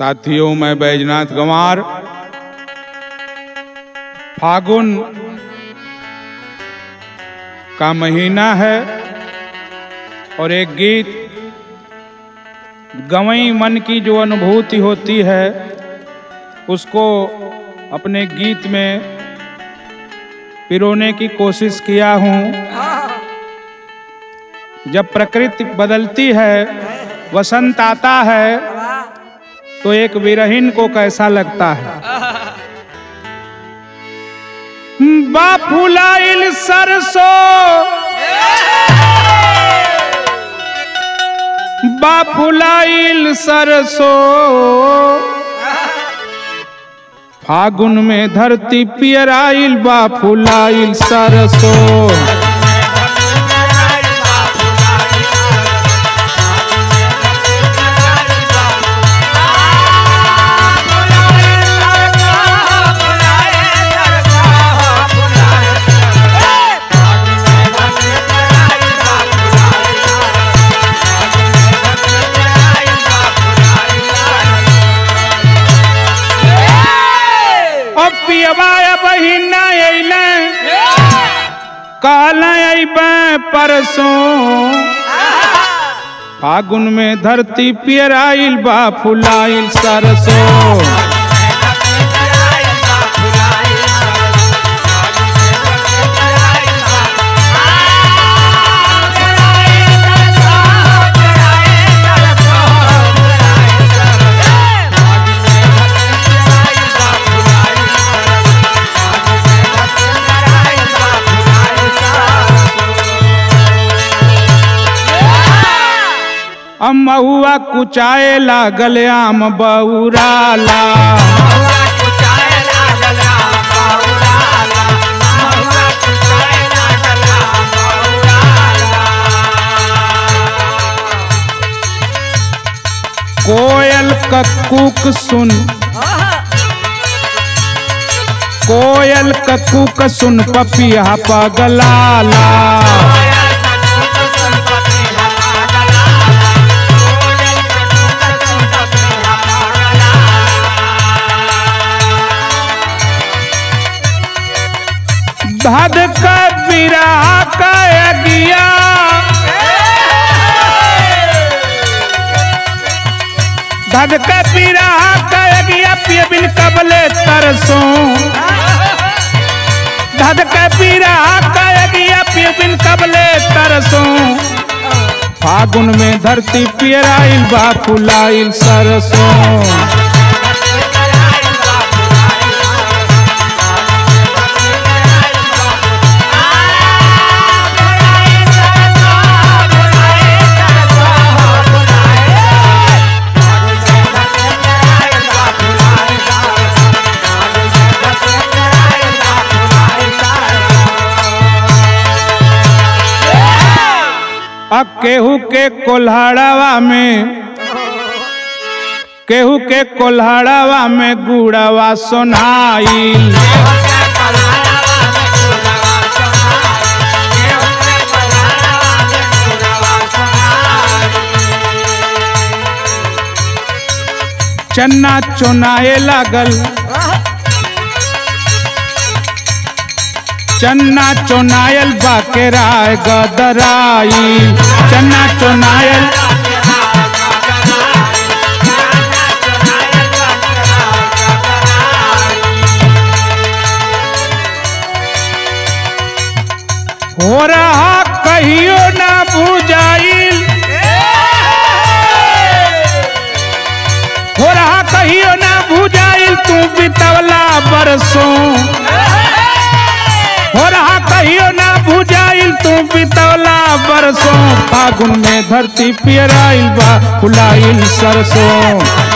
साथियों, मैं बैजनाथ गंवार। फागुन का महीना है और एक गीत गवई मन की जो अनुभूति होती है उसको अपने गीत में पिरोने की कोशिश किया हूँ। जब प्रकृति बदलती है, वसंत आता है, तो एक विरहीन को कैसा लगता है। बाफुलाइल सरसों, बाफुलाइल सरसों, फागुन में धरती पियराइल, बाफुलाइल सरसों। परसों फागुन में धरती पियराइल, बाफुलाइल सरसों। महुआ कुचाए लागल आम बौराला, कोयल कक्कूक सुन, कोयल कक्कूक सुन पपिया पगलाला। धद का बिरहा का अगिया, धद का बिरहा का अगिया, पिए बिन कबले तरसों। धद का बिरहा का अगिया, पिए बिन कबले तरसों। फागुन में धरती पियराइल, बाफुलाइल सरसों। केहू के कोल्हाड़ावा में, केहू के कोल्हाड़ावा में गुड़ावा सोनाइल। चन्ना चोनाए लागल, चन्ना चोनायल बाकेराय गदराई। चन्ना चोनायल हो रहा कहियो ना भूजाइल, हो रहा कहियो ना भूजाइल, तू बितवला बरसों। हो रहा कहियो ना भूजाइल, तू बितवला बरसों। फागुन में धरती पियराइल, बाफुलाइल सरसों।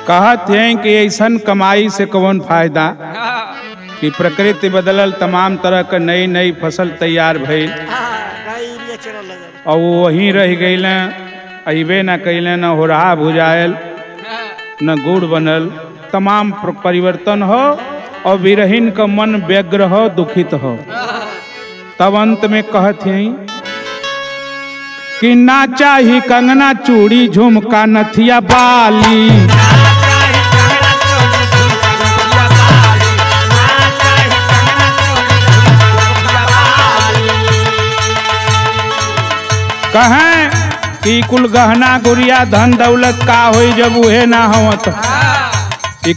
कहते हैं कि ऐसन कमाई से कौन फायदा, कि प्रकृति बदलल, तमाम तरह के नई नई फसल तैयार भइल और वो वहीं रह गईल, अबे न कैले, न हो रहा भुजायल, न गुड़ बनल, तमाम परिवर्तन हो और विरहीन का मन व्यग्र हो, दुखित हो। तब अंत में कहत हैं कि ना चाही कंगना चूड़ी झुमका नथिया बाली, कहें कि कुल गहना गुड़िया धन दौलत का होई जब उहे ना हो तो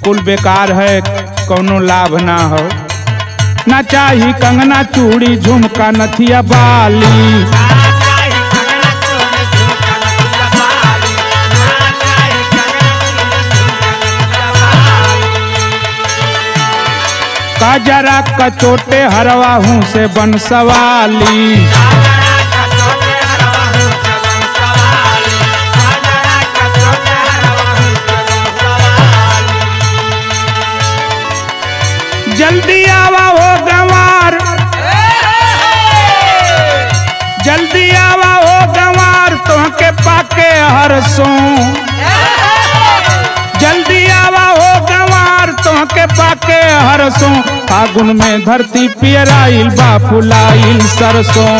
कुल बेकार है, कोनो लाभ ना हो। ना चाही कंगना चूड़ी झुमका नथिया बाली, काजरा कचोटे हरवा हूँ से बन सवाली, जल्दी आवा हो गंवार, जल्दी आवा हो गंवार तोहके पाके हरसों, जल्दी आवा हो गंवार तोहके पाके हरसों। फागुन में धरती पियराइल बा फुलाइल सरसों,